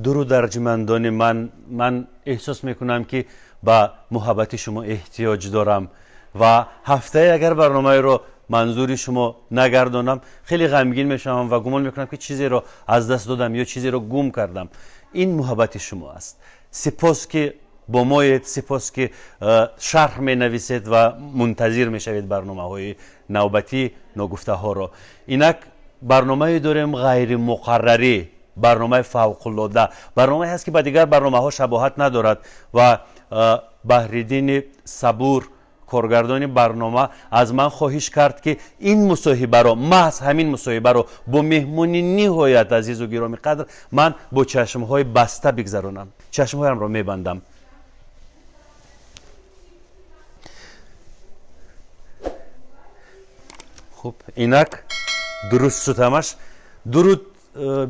درود ارجمندان من احساس میکنم که با محبت شما احتیاج دارم و هفته اگر برنامه رو منظوری شما نگردانم خیلی غمگین میشم و گمان میکنم که چیزی رو از دست دادم یا چیزی رو گم کردم. این محبت شما است. سپاس که با مایید، سپاس که شرح می نویسید و منتظر می شوید برنامه های نوبتی نگفته ها را. اینک برنامه داریم غیر مقرری، برنامه فوق العاده، برنامه هست که با دیگر برنامه ها شباهت ندارد و بهرالدین صبور کارگردان برنامه از من خواهش کرد که این مصاحبه را، محض همین مصاحبه را با مهمانی نهایت عزیز و گرامی قدر من با چشمهای بسته بگذرانم. چشمهایم را میبندم. خب اینک درست ستمش. درود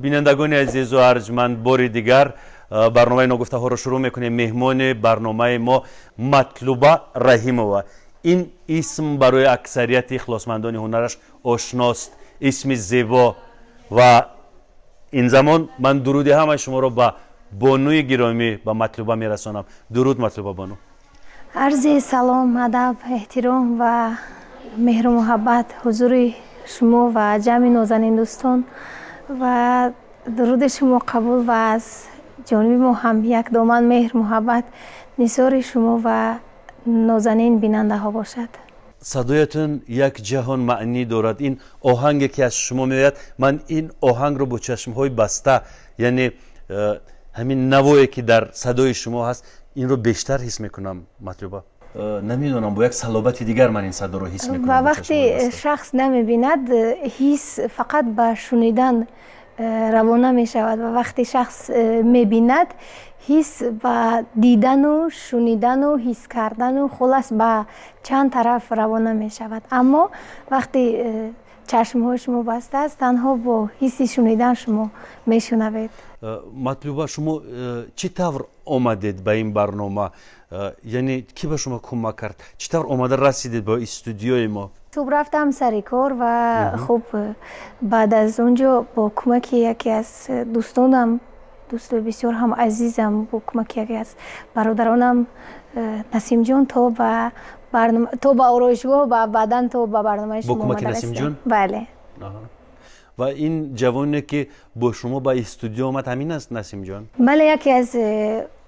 بینندگان عزیز و ارجمند، بار دیگر برنامه نگفته ها رو شروع میکنیم. مهمان برنامه ما مطلوبه رحیمова. این اسم برای اکثریت اخلاصمندان هنرش آشناست، اسم زیبا. و این زمان من درود همه شما رو با بانوی گرامی با مطلوبه میرسانم. درود مطلوبه بانو. عرض سلام، ادب، احترام و مهر و محبت حضور شما و جمع نازنین دوستان و درود شما قبول و از جانب ما هم یک دامن مهر محبت نثار شما و نازنین بیننده ها باشد. صدایتون یک جهان معنی دارد. این آهنگی که از شما میآید، من این آهنگ رو با چشمهای بسته، یعنی همین نوایی که در صدای شما هست، این رو بیشتر حس میکنم. مطلوبه نمیدونم، با یک صلابت دیگر من این صدا رو حس میکنم. و وقتی شخص نمیبیند، حس فقط با شنیدن روانه می شود و وقتی شخص میبیند حس با دیدن و شنیدن و حس کردن و خلاص با چند طرف روانه می شود. اما وقتی چشم‌های شما بسته است، تنها با حس شنیدن شما میشنوید. مطلوبه شما چطور آمدید به این برنامه؟ یعنی کی به شما کمک کرد؟ چطور آمده رسیدید با استودیوی ما؟ صبح رفتم سر کار و خب بعد از اونجا با کمک یکی از دوستانم، دوست بسیار هم عزیزم، با کمک یکی از برادرانم نسیم جان تا به برنامه، تو با آرایشگاه و بعداً تو با برنامه شما با کمک نسیم جان؟ بله. و این جوانی که با شما با استودیو آمد همین است نسیم جان؟ بله، یکی از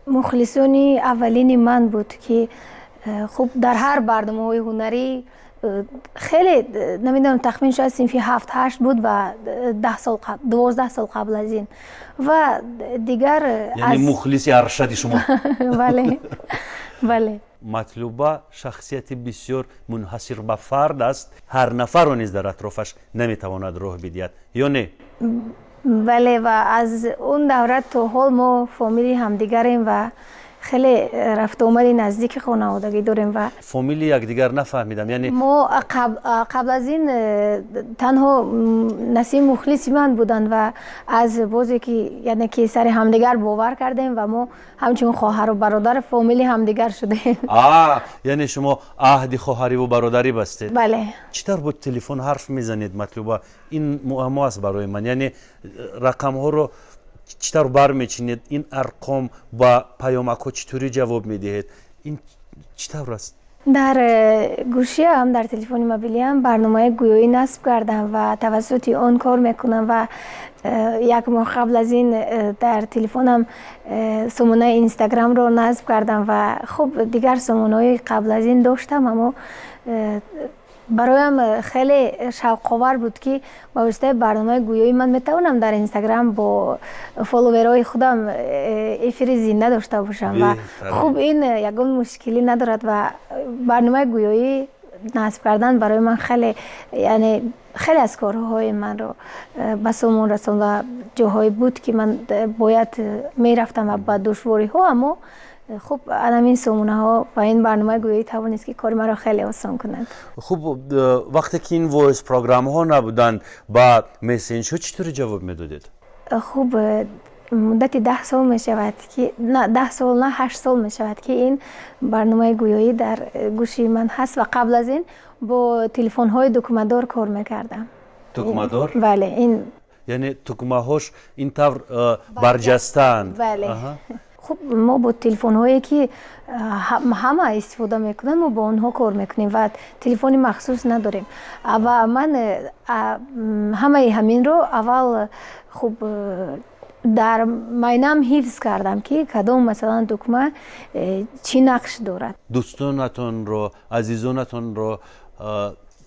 مخلصان اولین من بود که خب در هر برنامه‌های هنری خیلی نمیدونم، تخمین شاید صنفی 7-8 بود و 12 سال قبل از این و دیگر یعنی مخلص ارشد شما. بله بله. مطلوبه شخصیت بسیار منحصر به فرد است. هر نفر رو نیز در اطرافش نمیتواند راه بدهد، یا نه؟ بله، و از اون دوره تا حال ما فامیلی همدیگریم و خیلی رفت آمد نزدیک خانوادگی داریم و فامیلی یکدیگر نفهمیدم. یعنی ما قبل از این تنها نسیم مخلصی من بودن و از بازی که یعنی که سر همدیگر باور کردیم و ما همچون خواهر و برادر فامیلی همدیگر شدیم. یعنی شما عهد خواهری و برادری بستید؟ بله. چطور با تلفن حرف میزنید مطلوبه؟ این معما است برای من. یعنی رقم ها رو چطور برمیچینید؟ این ارقام با پیامک ها چطوری جواب میدهید؟ این چطور است؟ در گوشی هم، در تلفن موبیلی هم برنامه گویایی نصب کردم و توسط آن کار میکنم و یک ماه قبل از این در تلفنم سامانه اینستاگرام رو نصب کردم و خب دیگر سامانه‌های قبل از این داشتم، اما برایم خیلی شوق آور بود که با واسطه برنامه گویایی من میتونم در اینستاگرام با فالوورای خودم افیر زنده داشته باشم و خب این یگان مشکلی ندارد و برنامه گویایی نصب کردن برای من خیلی، یعنی خیلی از کارهای من رو به سامان رسوند و جاهایی بود که من باید میرفتم و با دشواری ها، اما خب این سامانه ها و این برنامه گویایی توانست که کار من را خیلی آسان کنند. خب وقتی که این وایس پروگرام ها نبودند با مسنجر چطوری جواب میدادید؟ خب مدت 10 سال می شود که 10 سال نه 8 سال می شود که این برنامه گویایی در گوشی من هست و قبل از این با تلفن های دکمه‌دار کار میکردم. دکمه‌دار؟ بله. این یعنی تکمه‌هاش این طور برجسته‌اند. بله. خب ما با تلفن هایی که همه استفاده میکنن ما با اونها کار میکنیم و تلفن مخصوص نداریم و من همه همین رو اول خب در ماینم حفظ کردم که کدام مثلا دکمه چی نقش دارد. دوستانتون رو عزیزانتون رو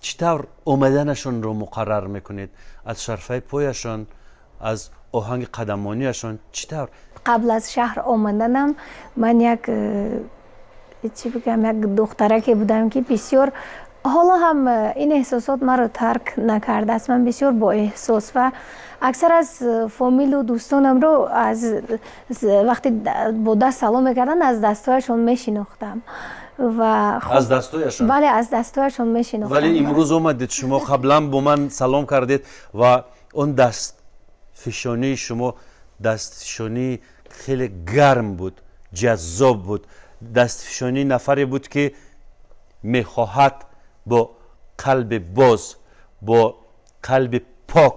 چطور اومدنشون رو مقرر میکنید؟ از شرفه پایشون، از آهنگ قدمانیشون چطور؟ قبل از شهر آمدنم من یک چی بگم یک دختره بودم که بسیار حالا هم این احساسات مرا ترک نکرده است. من بسیار با احساس و اکثر از فامیل و دوستانم رو از وقتی با دست سلام میکردن از دستایشون میشناختم و خب از دستایشون؟ بله از دستایشون میشناختم. ولی امروز اومدید شما قبلا با من سلام کردید و اون دست فشانی شما دستفشانی خیلی گرم بود، جذاب بود. دستفشانی نفری بود که میخواهد با قلب باز، با قلب پاک،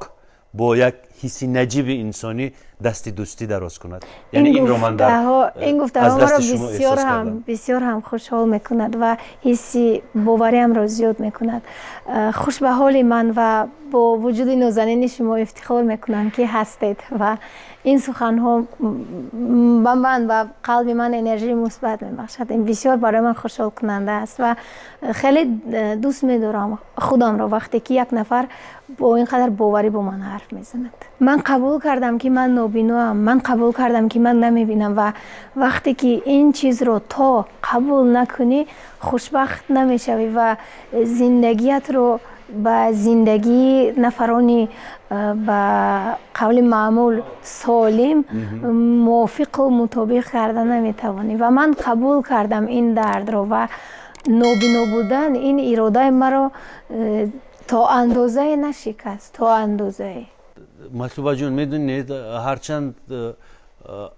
با یک حسی نجیب انسانی دست دوستی دراز کند. یعنی این رو من این گفته ها رو بسیار هم خوشحال میکند و حسی باوری هم را زیاد میکند. خوش به حال من و با وجود نازنین شما افتخار میکنم که هستید و این سخن ها به من و قلب من انرژی مثبت میبخشد. این بسیار برای من خوشحال کننده است و خیلی دوست میدارم خودم را وقتی که یک نفر با اینقدر باوری با من حرف میزند. من قبول کردم که من نابینام، من قبول کردم که من نمیبینم و وقتی که این چیز رو تا قبول نکنی خوشبخت نمیشوی و زندگیت رو با زندگی نفرانی با قول معمول سالم موافق و مطابق کردن نمیتوانی و من قبول کردم این درد رو و نابینا بودن این اراده مرا تا اندازه نشکست، تا اندازه. مطلوبه جون میدونید هرچند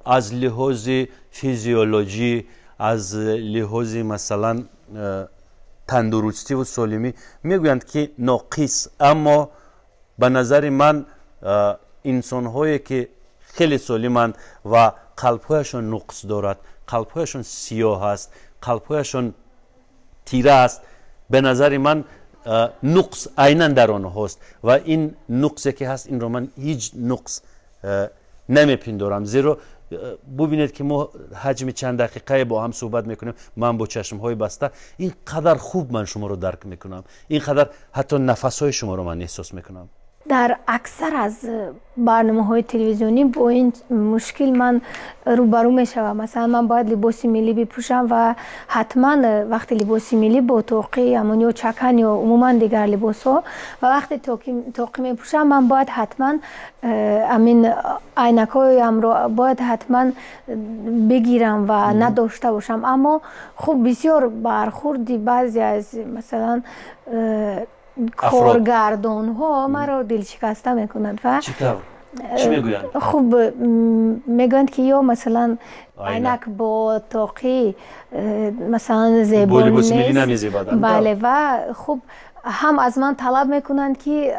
از لحاظ فیزیولوژی، از لحاظ مثلا تندرستی و سالمی میگویند که ناقص، اما به نظر من انسان هایی که خیلی سالمند و قلبهایشون نقص دارد، قلبهایشون سیاه است، قلبهایشون تیره است، به نظر من نقص عیناً در آنها هست و این نقصی که هست این رو من هیچ نقص نمیپندارم. زیرا ببینید که ما حجم چند دقیقه با هم صحبت میکنیم، من با چشم های بسته اینقدر خوب من شما رو درک میکنم، اینقدر حتی نفس های شما رو من احساس میکنم. در اکثر از برنامه های تلویزیونی با این مشکل من روبرو می شوم. مثلا من باید لباس ملی بپوشم و حتما وقتی لباس ملی با توقی امونی و چکن یا عموما دیگر لباس ها و وقتی توقی می پوشم من باید حتما امین عینک های هم رو باید حتما بگیرم و نداشته باشم. اما خب بسیار برخوردی بعضی از مثلا کارگردان ها مرا دلشکسته میکنند و چی میگویند؟ خب میگویند که یا مثلا عینک با توقی مثلا زیبا نیست. بله و خب هم از من طلب میکنند که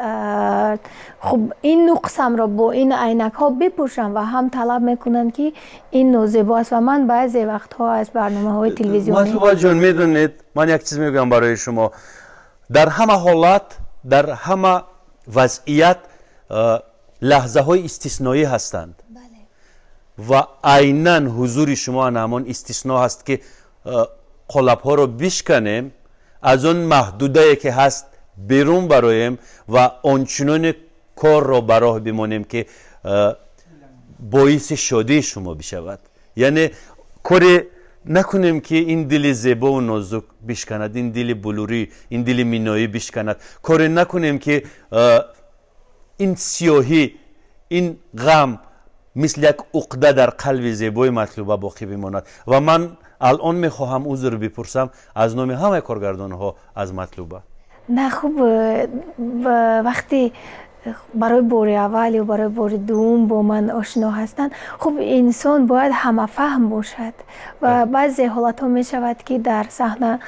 خب این نقصم را با این عینک ها بپوشم و هم طلب میکنند که این نازیبا است و من بعضی وقتها از برنامه های تلویزیونی مطلوبه جون میدونید من یک چیز میگم برای شما، در همه حالات، در همه وضعیت لحظه های استثنایی هستند. بله. و عیناً حضور شما همان استثناء هست که قلب ها رو بشکنیم، از اون محدوده که هست بیرون برایم و آنچنان کار رو براه بمانیم که باعث شادی شما بشود. یعنی کاری نکنیم که این دل زیبا و نازک بشکند، این دل بلوری، این دل مینایی بشکند. کاری نکنیم که این سیاهی، این غم مثل یک عقده در قلب زیبای مطلوبه باقی بماند. و من الان میخواهم عذر بپرسم از نام همه کارگردان ها از مطلوبه. نه خب وقتی برای بار اول یا برای بار دوم با من آشنا هستند، خب انسان باید همه فهم باشد و بعضی حالت ها می شود که در صحنه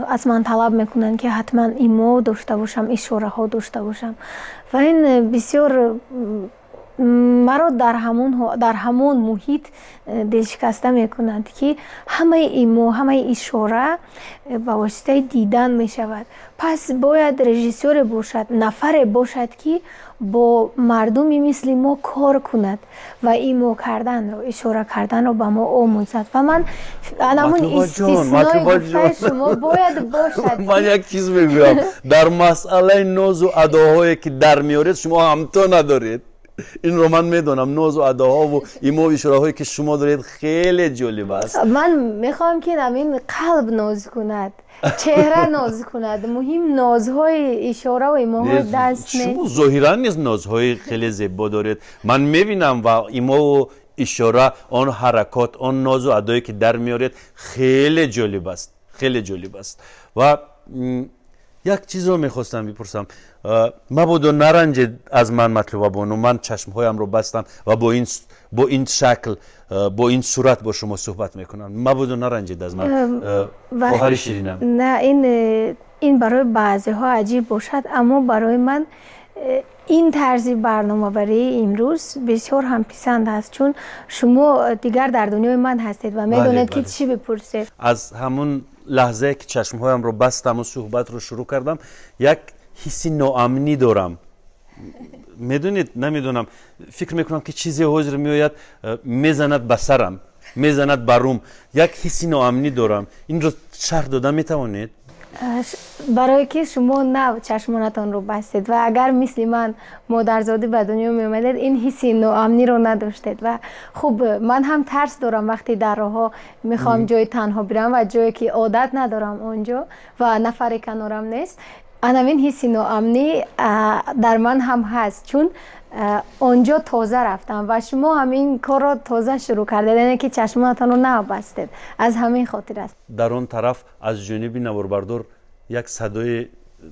از من طلب میکنن که حتما ایمو داشته باشم، اشاره ها داشته باشم و این بسیار مرا در همون محیط دلشکسته میکنند که همه ایمو همه اشاره با واسطه دیدن میشود. پس باید رژیسور باشد، نفر باشد که با مردمی مثل ما کار کند و ایمو کردن رو، اشاره کردن رو به ما آموزد. و من همون استثنای گفته شما باید باشد. من یک چیز میگویم، در مسئله ناز و اداهایی که در میارید شما همتا ندارید. این رو من میدونم، ناز و اداها و ایمو و اشاره هایی که شما دارید خیلی جالب است. من میخوام که همین قلب ناز کند، چهره ناز کند. مهم نازهای اشاره و ایموهای دست نیست. شما ظاهرا نیز نازهای خیلی زیبا دارید. من میبینم و ایمو و اشاره، آن حرکات، آن ناز و ادایی که در میارید خیلی جالب است، خیلی جالب است. و یک چیز رو میخواستم بپرسم، مبادا نرنجید از من مطلوبه بانو، من چشمهایم رو بستم و با این شکل، با این صورت با شما صحبت میکنم. مبادا نرنجید از من خواهر شیرینم. نه، این برای بعضی ها عجیب باشد، اما برای من این طرز برنامه بری امروز بسیار هم پسند است، چون شما دیگر در دنیای من هستید و میدونید که چی بپرسید. از همون لحظه که چشمهایم رو بستم و صحبت رو شروع کردم یک حسی ناامنی دارم. میدونید، نمیدونم، فکر میکنم که چیزی حاضر میآید میزند به سرم، میزند به روم. یک حسی ناامنی دارم. این رو شرح دادن میتوانید؟ برای که شما نه چشمانتان رو بستید و اگر مثل من مادرزاده به دنیا می اومدید این حسی ناامنی رو نداشتید. و خب من هم ترس دارم وقتی در راه میخوام جای تنها برم و جایی که عادت ندارم اونجا و نفر کنارم نیست، این حسی ناامنی در من هم هست، چون اونجا تازه رفتم و شما همین کار رو تازه شروع کردید، یعنی که چشمانتان رو نبستید. از همین خاطر است. در اون طرف از جانب نواربردار یک صدای،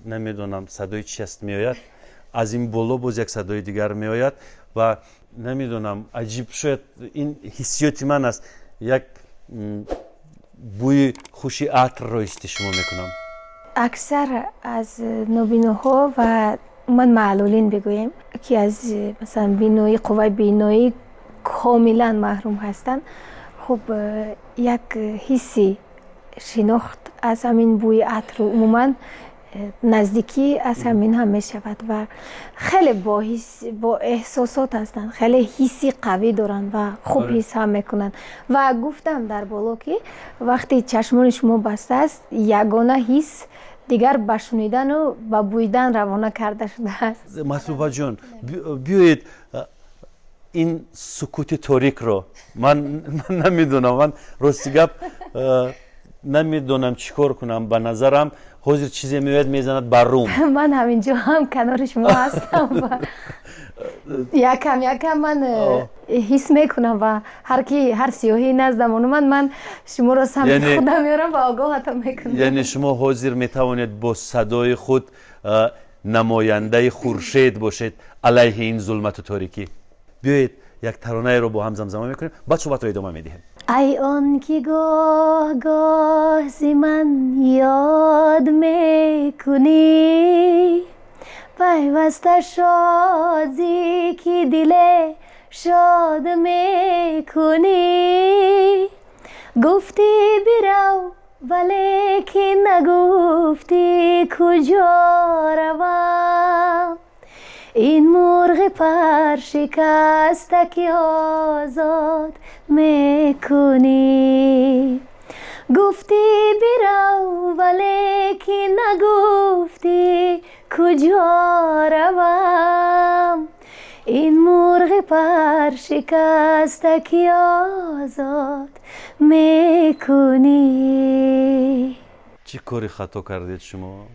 نمیدونم صدای چی است میآید، از این بالا باز یک صدای دیگر میآید و نمیدونم، عجیب شاید این حسیات من است، یک بوی خوشی عطر رو استشمام میکنم. اکثر از نابیناها و من معلولین بگویم که از مثلا بینایی، قوه بینایی کاملا محروم هستند، خب یک حسی شناخت از همین بوی عطر و عموما نزدیکی از همین هم می شود و خیلی با احساسات هستند، خیلی حسی قوی دارند و خوب حس هم میکنند. و گفتم در بالا که وقتی چشمان شما بسته است، یگانه حس دیگر به شنیدن و به بویدن روانه کرده شده است. مطلوبه جان، بیایید این سکوت تاریک رو، من نمیدونم، من راستی گپ نمیدونم چیکار کنم. به نظرم حاضر چیزی میاد میزند بر روم. من همینجا هم کنار شما هستم و یکم من حس میکنم و هر سیاهی نزدم اونو من شما رو سمت خودم میارم و آگاهتون میکنم. یعنی شما حاضر میتوانید با صدای خود نماینده خورشید باشید علیه این ظلمت و تاریکی. بیایید یک ترانه رو با هم زمزمه میکنیم، بعد صحبت رو ادامه میدیم. ای آن که گاه گاه زی من یاد میکنی، پیوسته شادی که دل شاد میکنی. گفتی برو ولی که نگفتی کجا روم، این مرغ پر شکسته که آزاد میکنی. گفتی برو ولی که نگفتی کجا روم، این مرغ پر شکسته که آزاد میکنی. چه کاری خطا کردید شما؟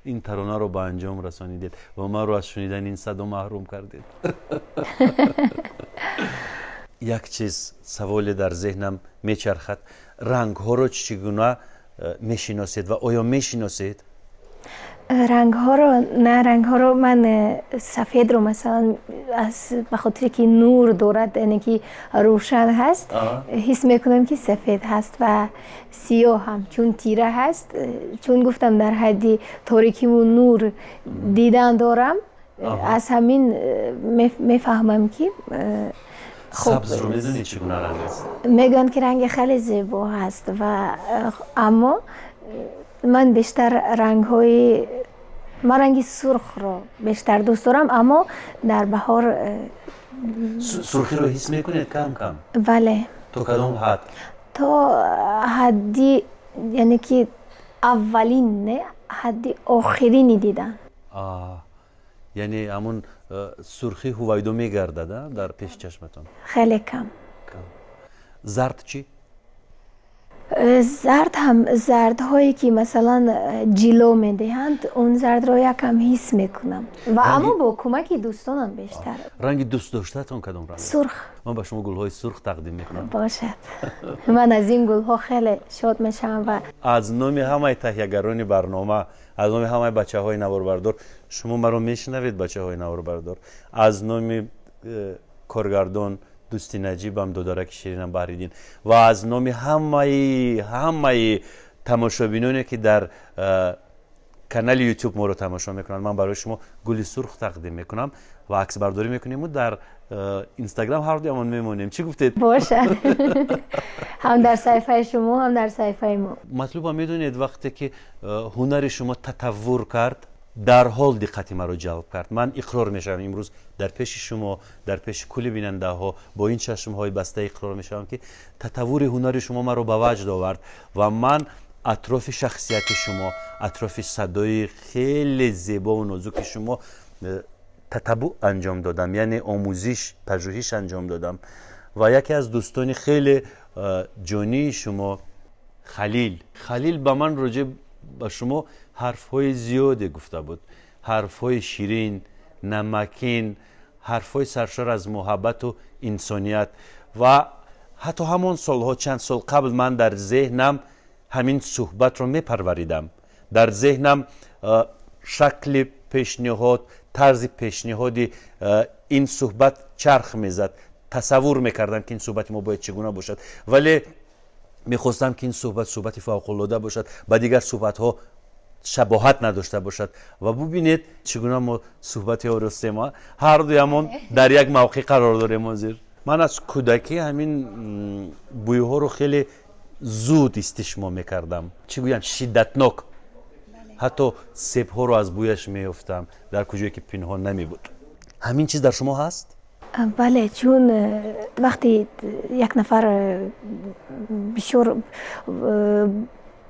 این ترانه رو به انجام رسانیدید و ما رو از شنیدن این صدا محروم کردید. یک چیز سوال در ذهنم میچرخد، رنگ ها رو چگونه میشناسید و آیا میشناسید؟ رنگ ها رو من سفید رو مثلا به خاطر که نور دارد، یعنی که روشن هست، حس میکنم که سفید هست و سیاه هم چون تیره هست. چون گفتم در حدی تاریکی و نور دیدن دارم، از همین میفهمم که سبز رو میدونی چگونه رنگ است؟ میگن که رنگ خیلی زیبا هست و اما من بیشتر من رنگ سرخ رو بیشتر دوست دارم، اما در بهار سرخی رو حس میکنید کم کم؟ بله. تو کدوم حد؟ تا حدی، یعنی که اولین نه، حدی آخرینی دیدن. یعنی همون سرخی هویدو میگرده در پیش چشمتون؟ خیلی کم. زرد چی؟ زرد هم زردهایی که مثلا جلو میدهند، اون زرد رو یکم حس میکنم و اما با کمک دوستانم بیشتر. رنگ دوست داشتهتون کدوم رنگ؟ سرخ. من به شما گلهای سرخ تقدیم میکنم. باشد. من از این گلها خیلی شاد میشم و از نام همه تهیه‌گران برنامه، از نام همه بچه های نواربردار، شما مرا میشنوید بچه های نواربردار، از نام کارگردان دوستی نجیبم، دودرک شیرینم بهریدین و از نام همه تماشابینانی که در کانال یوتیوب ما رو تماشا میکنن، من برای شما گل سرخ تقدیم میکنم و عکس برداری میکنیم و در اینستاگرام هر دومون میمونیم. چی گفتید؟ باشه. هم در صفحه شما هم در صفحه ما. مطلوب میدونید وقتی که هنر شما تطور کرد، در حال دقت مرا جلب کرد. من اقرار میشم امروز در پیش شما، در پیش کل بیننده ها با این چشم های بسته اقرار میشم که تطور هنر شما مرا به وجد آورد و من اطراف شخصیت شما، اطراف صدای خیلی زیبا و نازک شما تتبع انجام دادم، یعنی آموزش پژوهش انجام دادم و یکی از دوستان خیلی جانی شما خلیل به من راجع به شما حرف‌های زیادی گفته بود، حرف‌های شیرین، نمکین، حرف‌های سرشار از محبت و انسانیت و حتی همون سالها چند سال قبل من در ذهنم همین صحبت رو میپروریدم، در ذهنم شکل پیشنهاد، طرز پیشنهادی این صحبت چرخ میزد، تصور میکردم که این صحبت ما باید چگونه باشد، ولی میخواستم که این صحبت فوق‌العاده باشد، با دیگر صحبت ها شباهت نداشته باشد و ببینید چگونه ما صحبت آراسته ما هر دویمون در یک موقع قرار داریم. حاضر من از کودکی همین بویها رو خیلی زود استشمام میکردم، چی گویم شدتناک، حتی سیب ها رو از بویش میافتم در کجایی که پنهان نمی بود. همین چیز در شما هست؟ بله، چون وقتی یک نفر بسیار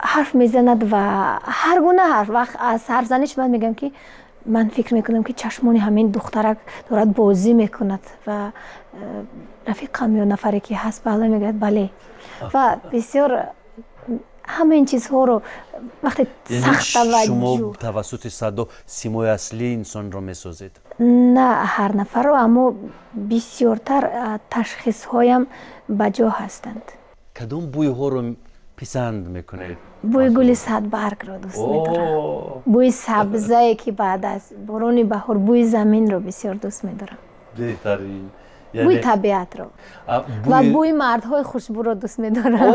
حرف میزند و هر گونه حرف، وقت از حرف زنش من میگم که من فکر میکنم که چشمانی همین دخترک دارد بازی میکند و رفیقم یا نفری که هست بله میگه بله و بسیار همه این چیزها رو وقتی سخت توجه. شما توسط صدا سیمای اصلی انسان رو میسازید؟ نه هر نفر رو، اما بسیارتر تشخیص هایم بجا هستند. کدوم بوی ها رو پسند میکنید؟ بوی گل صدبرگ رو دوست میدارم، بوی سبزه که بعد از باران بهار بوی زمین رو بسیار دوست میدارم، بهترین بوی طبیعت رو و بوی مردهای خوشبو رو دوست میدارم.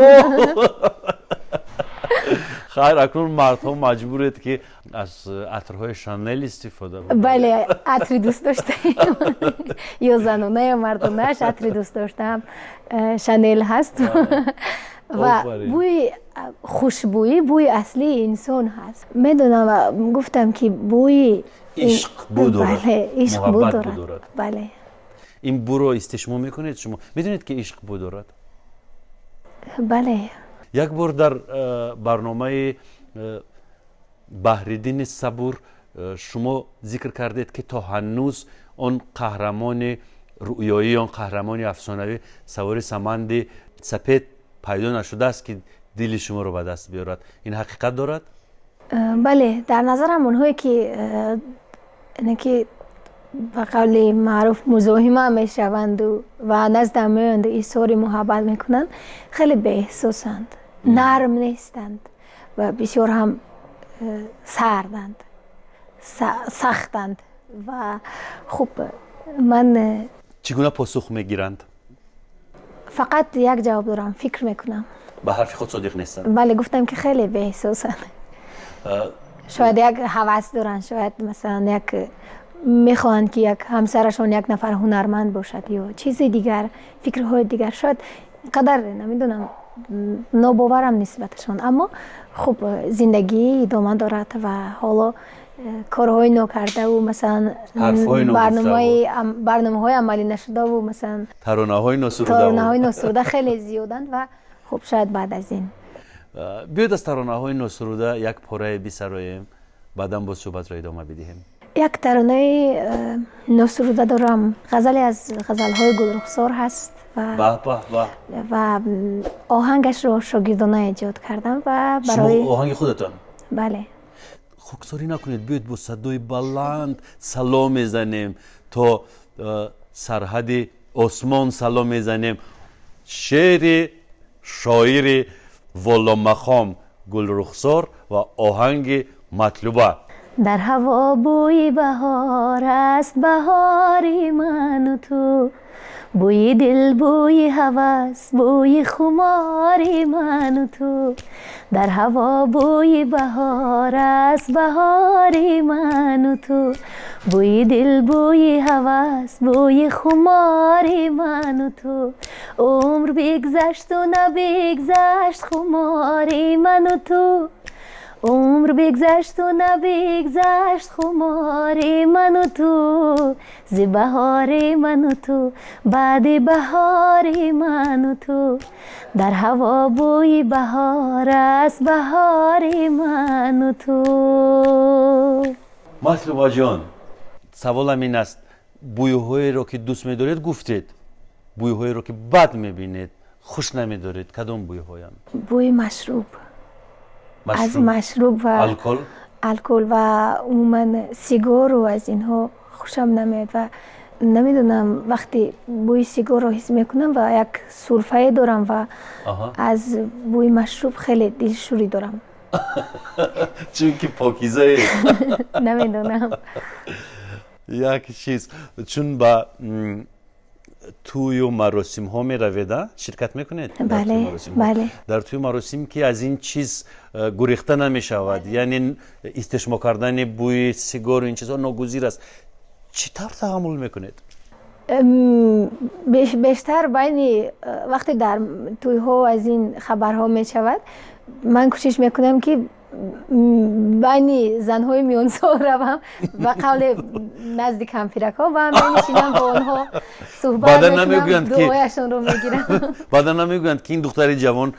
خیر، اکنون مردها مجبورید که از عطرهای شانل استفاده کنند. بله، عطری دوست داشتم یا زنانه یا مردانه‌اش عطری دوست داشتم، شانل هست و بوی خوشبویی بوی اصلی انسان هست. میدونم و گفتم که بوی عشق بو دارد. بله، عشق بو دارد. بله. این بو رو استشمام میکنید شما؟ میدونید که عشق بو دارد؟ بله. یک بار در برنامه بهریدین صبور شما ذکر کردید که تا هنوز آن قهرمان رؤیایی، آن قهرمان افسانوی سوار سمند سپید پیدا نشده است که دل شما رو به دست بیارد. این حقیقت دارد؟ بله، در نظرم اونهایی که به قول معروف مزاحم میشوند و نزدم میاند ایثار محبت میکنند، خیلی به احساسند، نرم نیستند و بسیار هم سردند، سختند و خب من چگونه پاسخ میگیرند؟ فقط یک جواب دارم، فکر میکنم. به حرف خود صادق نیستند؟ بله، گفتم که خیلی به احساسند. شاید یک هوس دارن، شاید مثلا یک میخواهند که یک همسرشان یک نفر هنرمند باشد یا چیزی دیگر، فکرهای دیگر، شاید قدر نمیدونم ناباورم نسبتشان، اما خب زندگی ادامه دارد و حالا کارهای نو کرده و مثلا برنامه‌های عملی نشده و مثلا ترانه‌های نوسروده خیلی زیادند و خب شاید بعد از این بیاید از ترانه‌های نوسروده یک پاره بسرایم، بعداً با صحبت را ادامه بدهیم. یک ترانه نوسروده دارم، غزلی از غزل‌های گلرخسار هست و آهنگش رو شاگردانه ایجاد کردم و برای شما آهنگ خودتان؟ بله. خاکساری نکنید، بیاید با صدای بلند سلام میزنیم تا سرحد آسمان سلام میزنیم. شعر شاعر والا مقام گلرخسار و آهنگ مطلوبه. در هوا بوی بهار است، بهاری من و تو، بوی دل، بوی هوس، بوی خماری من و تو. در هوا بوی بهار است، بهاری من و تو، بوی دل، بوی هوس، بوی خماری من و تو. عمر بگذشت و نبگذشت خماری من و تو، عمر بگذشت و نبگذشت خماری من و تو. ز بهاری من و تو، بعد بهاری من و تو. در هوا بوی بهار است، بهاری من و تو. مطلوبه جان، سوالم این است، بوی‌هایی رو که دوست می‌دارید گفتید، بوی‌هایی رو که بد می‌بینید، خوش نمی‌دارید، کدام بوی‌هایند؟ بوی مشروب. از مشروب و الکل و عموما سیگار و از اینها خوشم نمیاد و نمیدونم وقتی بوی سیگار رو حس میکنم و یک سرفه دارم و از بوی مشروب خیلی دلشوری دارم. چون که پاکیزه نمیدونم. یک چیز چون با توی مراسم ها می رویده شرکت میکنید؟ بله. در توی مراسم که از این چیز گریخته نمی شود، یعنی استشمام کردن بوی سیگار و این چیزها ناگزیر است. چطور تحمل میکنید؟ بیشتر بین وقتی در توی ها از این خبرها می شود، من کوشش میکنم که بین زنهای میانسال روم و قول نزدیک همپیرک‌ها و میشینم با آنها صحبت میکنم، دعایشون رو میگیرم. بعدا نمیگویند که این دختر جوان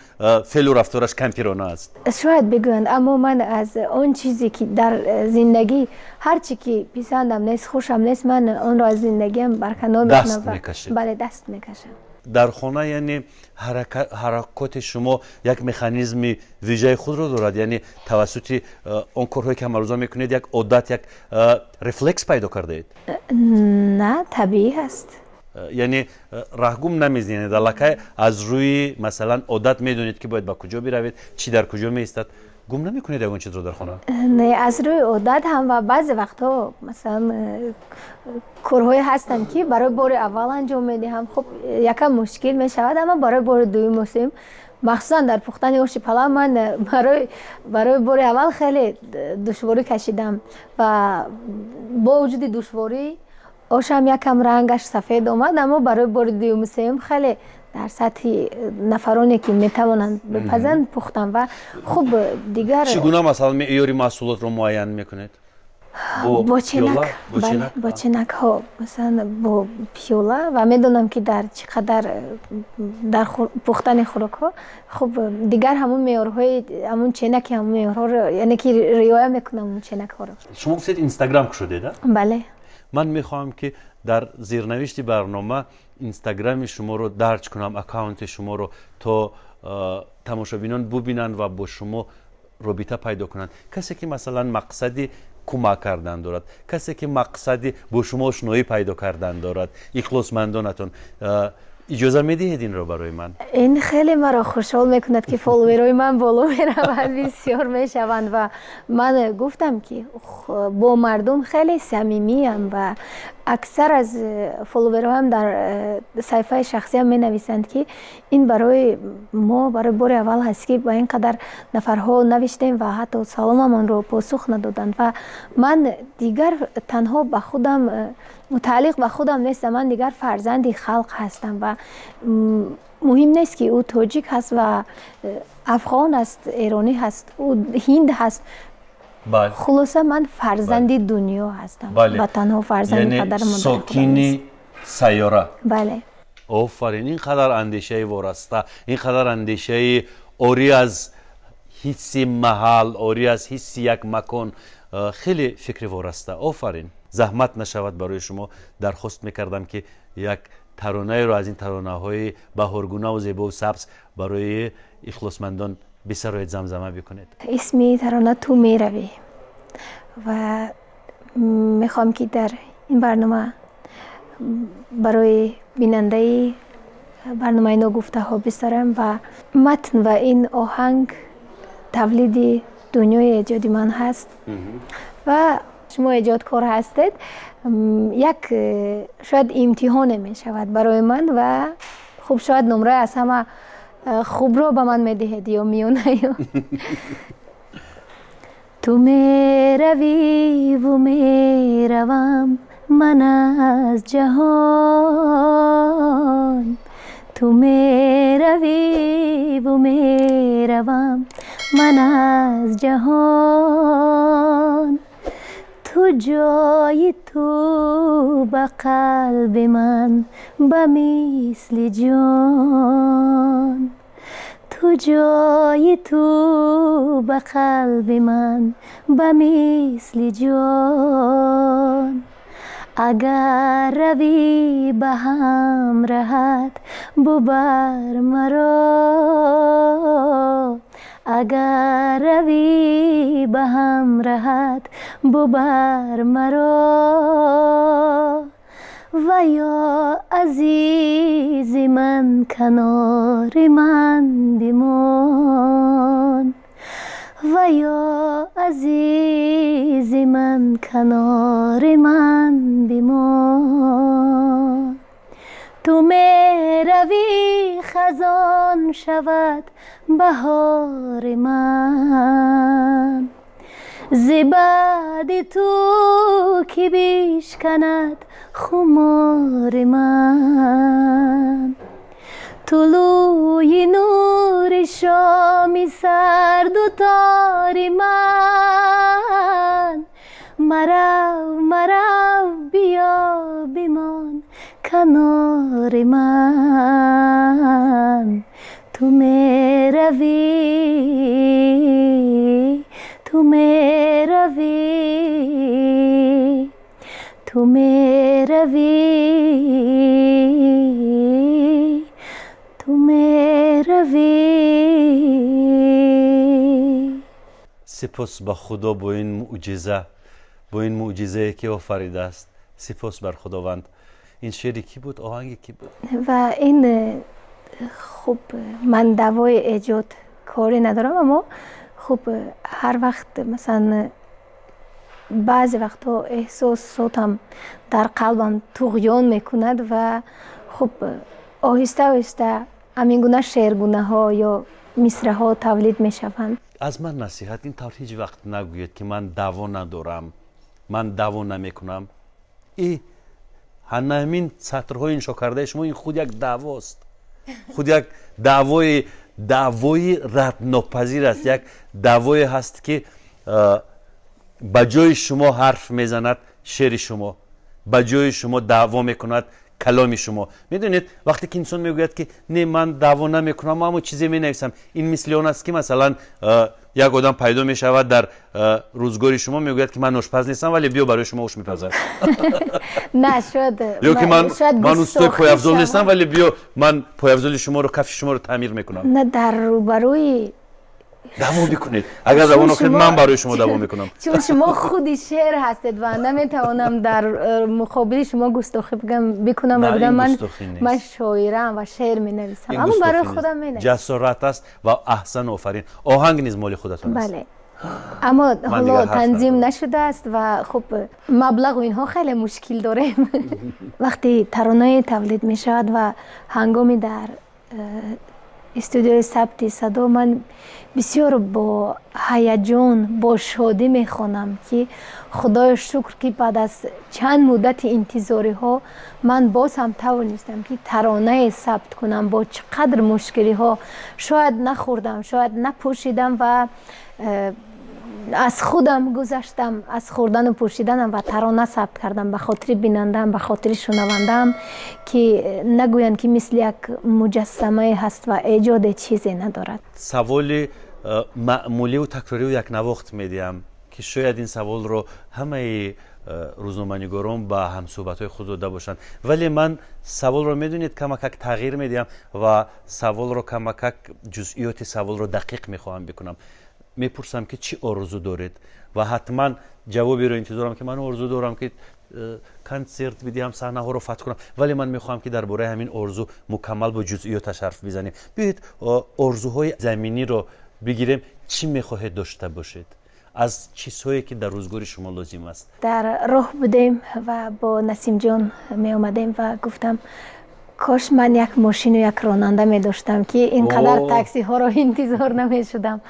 فعل و رفتارش کمپیرانه است؟ شاید بگویند، اما من از اون چیزی که در زندگی هرچی که پسندم نیست، خوشم نیست، من اون رو از زندگیم برکنار میکنم. دست میکشید؟ بله، دست میکشم. در خانه یعنی حرکات شما یک مکانیزم ویژه خود رو دارد، یعنی توسط اون کارهایی که امروزا میکنید یک عادت، یک رفلکس پیدا کرده اید؟ نه، طبیعی هست. یعنی رهگم نمیزنید، علاقه از روی مثلا عادت میدونید که باید با کجا بروید، چی در کجا میستد، گم نمیکنید اون چیز رو در خانه؟ نه، از روی عادت هم و بعضی وقتا مثلا کارهایی هستن که برای بار اول انجام میدهم، خب یکم مشکل میشود، اما برای بار دوم موسم مخصوصا در پختن آش پلو من برای بار اول خیلی دشواری کشیدم و با وجود دشواری آشم یکم رنگش سفید آمد، اما برای بار دوم موسم خیلی در سطح نفرانی که میتوانند بپزند پختم و خوب دیگر. چگونه مثلا معیار محصولات رو معین میکنید؟ با چنک، با چنک ها، مثلا با پیوله و میدونم که در چقدر در پختن خوراک ها خب دیگر همون معیارهای، همون چنک، همون معیارها رو یعنی که رعایت میکنم اون چنک ها رو. شما گفتید اینستاگرام شده؟ بله. من میخوام که در زیرنوشت برنامه اینستاگرام شما رو درج کنم، اکانت شما رو، تا تماشابینان ببینن و با شما رابطه پیدا کنند. کسی که مثلا مقصدی کمک کردن دارد، کسی که مقصدی با شما آشنایی پیدا کردن دارد، اخلاصمندانتون، اجازه میدهید این رو برای من؟ این خیلی مرا خوشحال میکند که فالوورای من بالا میروند، بسیار میشوند و من گفتم که با مردم خیلی صمیمی ام و اکثر از فالوورهایم در صفحه شخصی هم می نویسند که این برای ما برای بار اول هست که با اینقدر نفرها نوشتیم و حتی سلاممان رو پاسخ ندادند و من دیگر تنها به خودم متعلق به خودم نیستم، من دیگر فرزندی خلق هستم و مهم نیست که او تاجیک هست و افغان است، ایرانی هست، او هند هست. بله. خلاصه من فرزندی دنیا هستم. بله. و تنها فرزند یعنی پدر مادر خودم ساکنی نیست. سیاره. بله. آفرین، اینقدر اندیشه وارسته، اینقدر اندیشه اوری از حس محل، اوری از حس یک مکان، خیلی فکر وارسته. آفرین. زحمت نشود برای شما درخواست میکردم که یک ترانه رو از این ترانه های بهارگونه و زیبا و سبز برای اخلاصمندان بسرایت زمزمه بکنید. اسمی ترانه تو میروی و میخوام که در این برنامه برای بیننده برنامه نگفته ها بسرم و متن و این آهنگ تولید دنیای ایجادی من هست و شما ایجادکار هستید. یک شاید امتحان می شود برای من و خوب شاید نمره از همه خوب رو به من می دهید یا میونه یا تو می روی و می روم من از جهان، تو می روی و می روم من از جهان، تو جای تو به قلب من به مثل جان، تو جای تو به قلب من به مثل جان، اگر روی به هم رهد ببر مرا، اگر روی به هم رهد ببر مرا، و یا عزیز من کنار من بمان، و یا عزیز من کنار من بمان، تو می روی خزان شود بهار من، زباد تو که بشکند خمار من، طلوع نور شام سرد و تار من، مرو مرو بیا بمان کنار من، تو می روی، تو می روی، تو می روی، تو می روی. سپاس به خدا با این معجزه، با این معجزه که آفریده است. سپاس بر خداوند. این شعری کی بود؟ آهنگی کی بود؟ و این خب من دوای ایجاد کاری ندارم، اما خب هر وقت مثلا بعضی وقتا احساساتم در قلبم طغیان میکند و خب آهسته آهسته همین گونه شعرگونه ها یا مصرع ها تولید میشوند. از من نصیحت این طور هیچ وقت نگوید که من دعوا ندارم، من دعوا نمیکنم. ای همین سطرهای انشا کرده شما این خود یک دعواست، خود یک دعوای رد ناپذیر است، یک دعوای هست که به جای شما حرف میزند شعر شما، به جای شما دعوا میکند کلام شما. میدونید وقتی که انسان میگوید که نه من دعوا نمیکنم اما چیزی مینویسم، این مثل اون است که مثلا یک آدم پیدا میشود در روزگار شما میگوید که من آشپز نیستم ولی بیا برای شما آش میپزم. نه شاید یا که من استاد پایافزال نیستم ولی بیا من پایافزال شما رو کفش شما رو تعمیر میکنم. نه در روبروی دعوا بکنید. اگر دعوا نکنید من برای شما دعوا میکنم. چون شما خودی شعر هستید و نمیتوانم در مقابل شما گستاخی بکنم و بگم من شاعرم و شعر مینویسم، اما برای خودم مینویسم. جسارت است و احسن آفرین. آهنگ نیز مال خودتان است. بله. اما دیگه حالا حرف تنظیم ندارم. نشده است و خب مبلغ و اینها خیلی مشکل داریم. وقتی ترانه تولید می شود و هنگامی در استودیوی ثبت صدا من بسیار با هیجان با شادی می خوانم که خدای شکر که بعد از چند مدت انتظاری ها من باز هم توانستم که ترانه ثبت کنم. با چقدر مشکلی ها شاید نخوردم، شاید نپوشیدم و از خودم گذشتم، از خوردن و پوشیدنم و ترانه ثبت کردم به خاطر بینندم، به خاطر شنوندم که نگویند که مثل یک مجسمه هست و ایجاد چیزی ندارد. سوال معمولی و تکراری و یک نواخت میدیم که شاید این سوال رو همه روزنامه‌نگاران با هم صحبت‌های خود داده باشند، ولی من سوال رو میدونید کمک تغییر میدیم و سوال رو کمک جزئیات سوال رو دقیق میخواهم بکنم. میپرسم که چی آرزو دارید و حتما جوابی رو انتظارم که من آرزو دارم که کنسرت بدیم، صحنه ها رو فتح کنم، ولی من میخوام که درباره همین آرزو مکمل با جزئیاتش حرف بزنیم. بیایید آرزوهای زمینی رو بگیریم. چی میخواهید داشته باشید از چیزهایی که در روزگار شما لازم است؟ در راه بودیم و با نسیم جان می آمدیم و گفتم کاش من یک ماشین و یک راننده می داشتم که اینقدر تاکسی ها را انتظار نمی شدم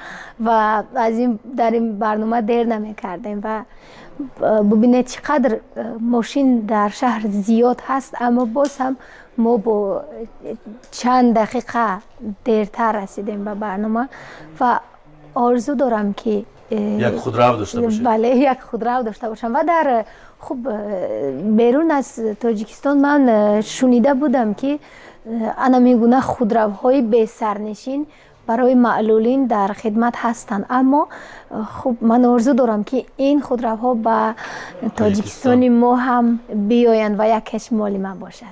و از این در این برنامه دیر نمی کردیم و ببینید چقدر ماشین در شهر زیاد هست، اما باز هم ما با چند دقیقه دیرتر رسیدیم به برنامه و آرزو دارم که یک خودرو داشته باشید. بله، یک خودرو داشته باشم. و در خب بیرون از تاجیکستان من شنیده بودم که انا میگونه خودروهای بی سرنشین برای معلولین در خدمت هستند، اما خب من آرزو دارم که این خودروها به تاجیکستان ما هم بیایند و یکش مال من باشد.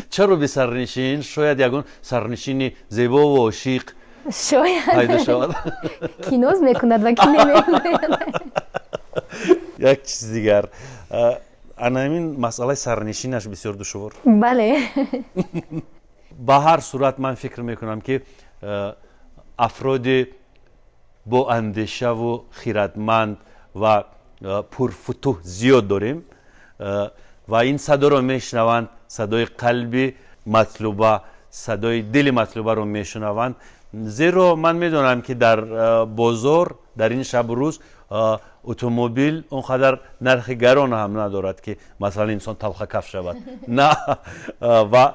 چرا بی سرنشین؟ شاید یگون سرنشین زیبا و عاشق شاید پیدا شود. کی ناز میکند و کی نمیکند. یک چیز دیگر، این مسئله سرنشینش بسیار دشوار. بله. به هر صورت من فکر میکنم که افراد با اندیشه و خیرتمند و پرفتوح زیاد داریم و این صدا رو میشنوند، صدای قلبی مطلوبه، صدای دل مطلوبه رو میشنوند. زیرا من میدونم که در بازار در این شب و روز اتومبیل اونقدر نرخ گران هم ندارد که مثلا انسان تلخ کف شود. نه، و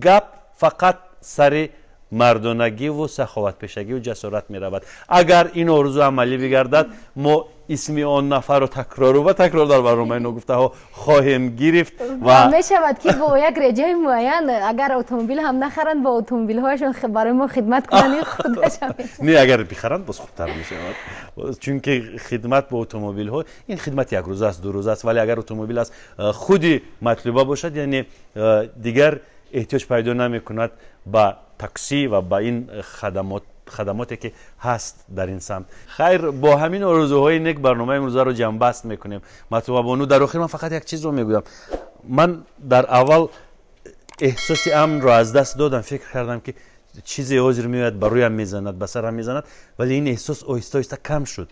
گپ فقط سر مردانگی و سخاوت پیشگی و جسارت می رود. اگر این آرزو عملی بگردد ما اسم آن نفر رو تکرار و تکرار در برنامه نگفته ها خواهیم گرفت و می شود که با یک رجای معین اگر اتومبیل هم نخرند با اتومبیل هایشون برای ما خدمت کنند خودش هم نه، اگر بخرند باز خوبتر می شود، چون که خدمت با اتومبیل ها این خدمت یک روز است، دو روز است، ولی اگر اتومبیل از خودی مطلوبه باشد یعنی دیگر احتیاج پیدا نمی کند با تاکسی و با این خدماتی که هست در این سمت. خیر، با همین آرزوهای نیک برنامه امروز رو جمع بست میکنیم. مطلوب بانو، در آخر من فقط یک چیز رو میگویم. من در اول احساس امن رو از دست دادم، فکر کردم که چیزی حاضر میاد برویم میزند، به سرم میزند، ولی این احساس آهسته آهسته کم شد.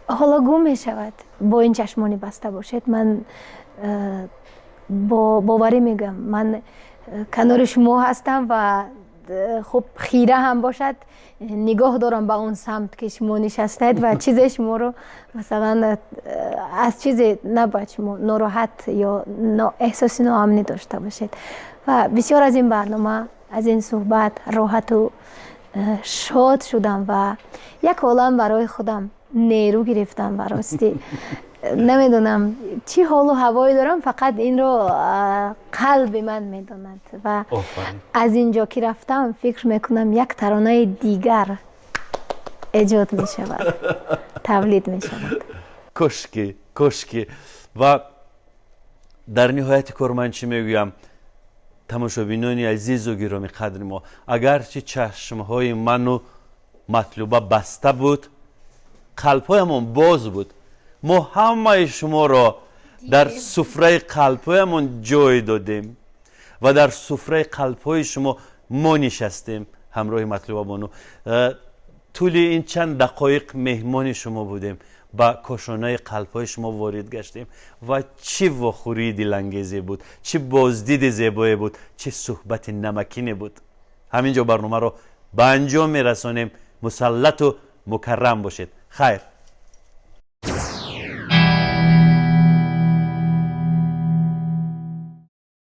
حالا گم میشود با این چشمانی بسته باشید. من با باوری میگم من کنار شما هستم و خب خیره هم باشد نگاه دارم به اون سمت که شما نشستید و چیز شما رو مثلا از چیزی نباید شما ناراحت یا احساس ناامنی داشته باشید. و بسیار از این برنامه، از این صحبت راحت و شاد شدم و یک عالم برای خودم نیرو گرفتم و راستی نمیدونم چی حال و هوایی دارم، فقط این رو قلب من میداند و از اینجا که رفتم فکر میکنم یک ترانه دیگر ایجاد میشود، تولید میشود. کشکی و در نهایت کار من چی میگویم؟ تماشابینان عزیز و گرامی قدر ما، اگرچه چشمهای من و مطلوبه بسته بود، قلبهایمان باز بود. ما همه شما را در سفره قلبهایمان جای دادیم و در سفره قلبهای شما ما نشستیم همراه مطلوبه بانو. طول این چند دقایق مهمان شما بودیم، با کاشانه قلب‌های شما وارد گشتیم و چه واخوری دلانگیزی بود، چه بازدید زیبایی بود، چه صحبت نمکینی بود. همینجا برنامه رو به انجام میرسانیم. مسلط و مکرم باشید. خیر.